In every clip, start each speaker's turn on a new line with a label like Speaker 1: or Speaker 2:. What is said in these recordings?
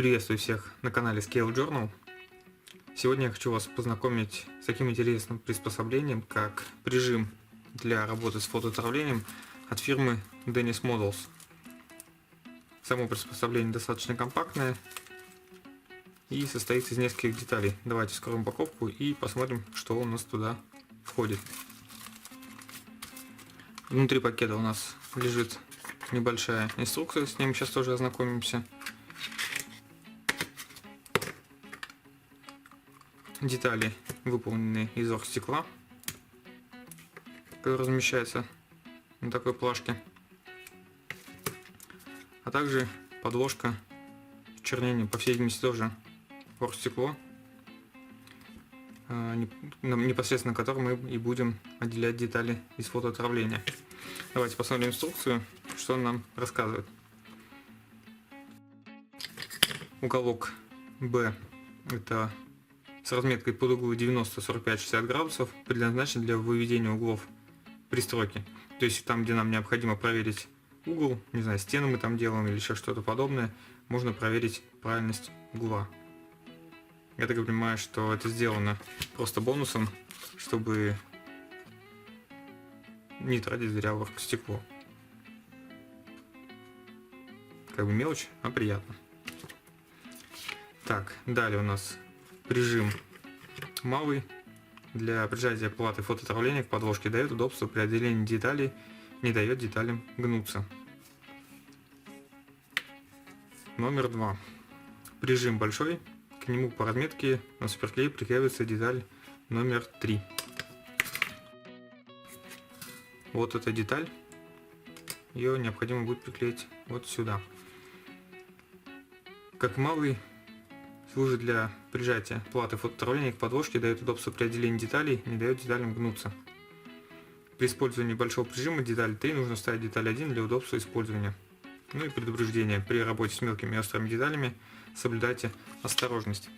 Speaker 1: Приветствую всех на канале Scale Journal. Сегодня я хочу вас познакомить с таким интересным приспособлением, как прижим для работы с фотоотравлением от фирмы Dennis Models. Само приспособление достаточно компактное и состоит из нескольких деталей. Давайте вскроем упаковку и посмотрим, что у нас туда входит. Внутри пакета у нас лежит небольшая инструкция, с ней мы сейчас тоже ознакомимся. Детали выполнены из оргстекла, который размещается на такой плашке, а также подложка с чернением, по всей видимости тоже оргстекло, непосредственно которым мы и будем отделять детали из фотоотравления. Давайте посмотрим инструкцию, что он нам рассказывает. Уголок B — это с разметкой под углы 90, 45, 60 градусов, предназначен для выведения углов пристройки. То есть там, где нам необходимо проверить угол, не знаю, стены мы там делаем или еще что-то подобное, можно проверить правильность угла. Я так понимаю, что это сделано просто бонусом, чтобы не тратить зря оргстекло. Как бы мелочь, а приятно. Так, далее у нас прижим малый для прижатия платы фотоотравления к подложке, дает удобство при отделении деталей, не дает деталям гнуться. Номер 2. Прижим большой, к нему по разметке на суперклей приклеивается деталь номер 3. Вот эта деталь, ее необходимо будет приклеить вот сюда. Как малый, служит для прижатия платы фотоотравления к подложке, дает удобство при отделении деталей, не дает деталям гнуться. При использовании большого прижима деталь 3 нужно ставить деталь 1 для удобства использования. Ну и предупреждение: при работе с мелкими и острыми деталями соблюдайте осторожность.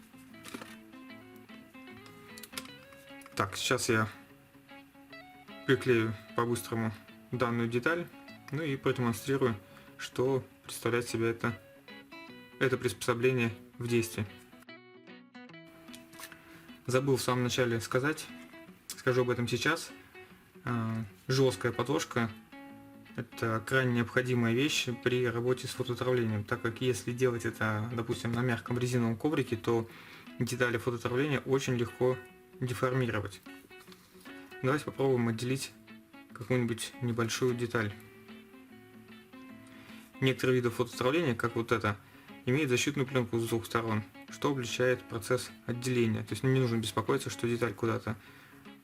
Speaker 1: Так, сейчас я приклею по-быстрому данную деталь, ну и продемонстрирую, что представляет себя это приспособление в действии. Забыл в самом начале сказать, скажу об этом сейчас. Жесткая подложка — это крайне необходимая вещь при работе с фотоотравлением, так как если делать это, допустим, на мягком резиновом коврике, то детали фотоотравления очень легко деформировать. Давайте попробуем отделить какую-нибудь небольшую деталь. Некоторые виды фотоотравления, как вот это, имеют защитную пленку с двух сторон, что облегчает процесс отделения. То есть не нужно беспокоиться, что деталь куда-то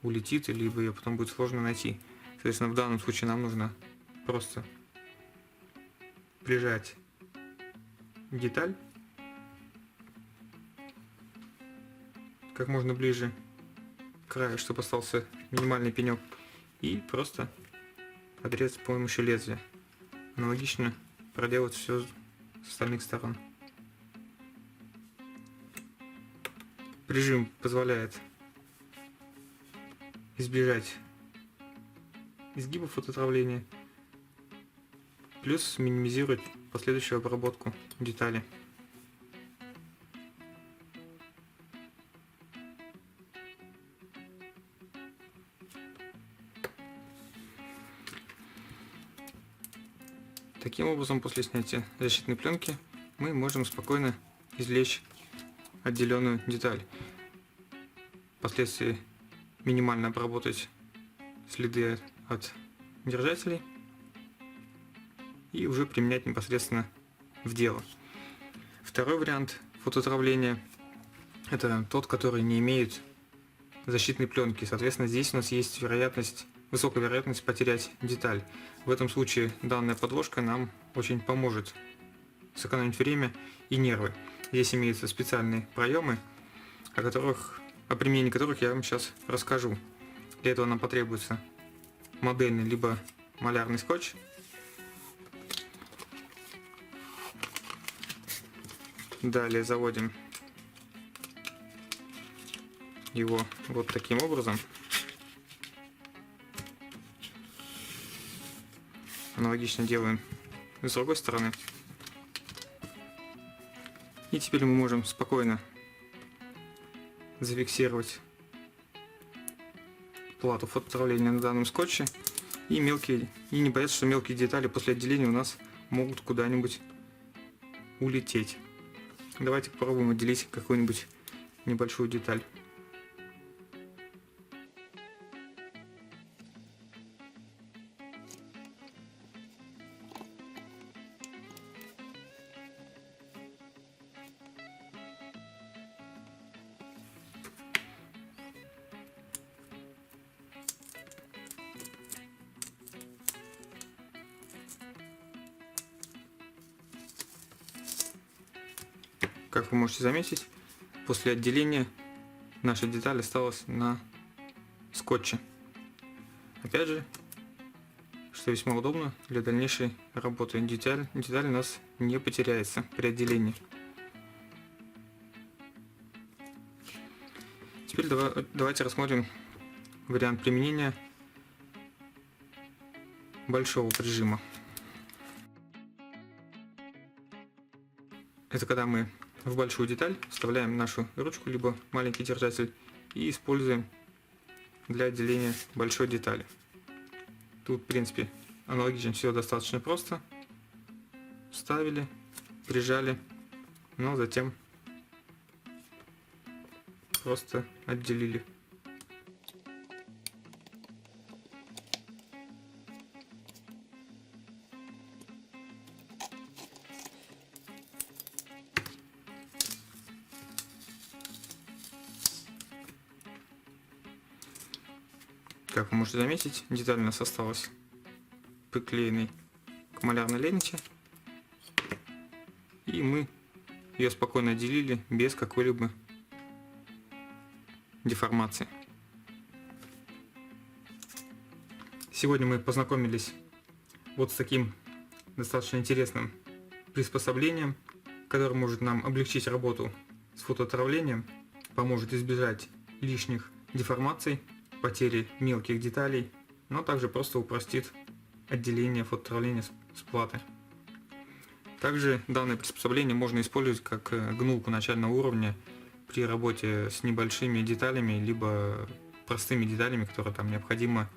Speaker 1: улетит, либо ее потом будет сложно найти. Соответственно, в данном случае нам нужно просто прижать деталь как можно ближе к краю, чтобы остался минимальный пенек, и просто отрезать с помощью лезвия. Аналогично проделать все с остальных сторон. Прижим позволяет избежать изгибов фотоотравления, плюс минимизирует последующую обработку детали. Таким образом, после снятия защитной пленки мы можем спокойно извлечь отделенную деталь. Впоследствии минимально обработать следы от держателей и уже применять непосредственно в дело. Второй вариант фотоотравления — это тот, который не имеет защитной пленки. Соответственно, здесь у нас есть высокая вероятность потерять деталь. В этом случае данная подложка нам очень поможет сэкономить время и нервы. Здесь имеются специальные проемы, о применении которых я вам сейчас расскажу. Для этого нам потребуется модельный либо малярный скотч, далее заводим его вот таким образом. Аналогично делаем с другой стороны. И теперь мы можем спокойно зафиксировать плату фототравления на данном скотче и не бояться, что мелкие детали после отделения у нас могут куда-нибудь улететь. Давайте попробуем отделить какую-нибудь небольшую деталь. Как вы можете заметить, после отделения наша деталь осталась на скотче. Опять же, что весьма удобно для дальнейшей работы. Деталь у нас не потеряется при отделении. Теперь давайте рассмотрим вариант применения большого прижима. Это когда мы в большую деталь вставляем нашу ручку, либо маленький держатель, и используем для отделения большой детали. Тут, в принципе, аналогично, все достаточно просто. Вставили, прижали, но затем просто отделили. Как вы можете заметить, деталь у нас осталась приклеенной к малярной ленте, и мы ее спокойно отделили без какой-либо деформации. Сегодня мы познакомились вот с таким достаточно интересным приспособлением, которое может нам облегчить работу с фототравлением, поможет избежать лишних деформаций, потери мелких деталей, но также просто упростит отделение фототравления с платы. Также данное приспособление можно использовать как гнулку начального уровня при работе с небольшими деталями, либо простыми деталями, которые там необходимо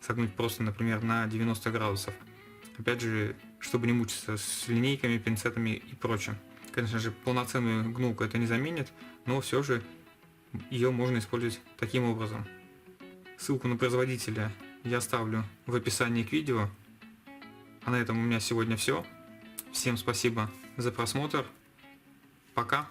Speaker 1: согнуть просто, например, на 90 градусов. Опять же, чтобы не мучиться с линейками, пинцетами и прочим. Конечно же, полноценную гнулку это не заменит, но все же ее можно использовать таким образом. Ссылку на производителя я оставлю в описании к видео. А на этом у меня сегодня все. Всем спасибо за просмотр. Пока.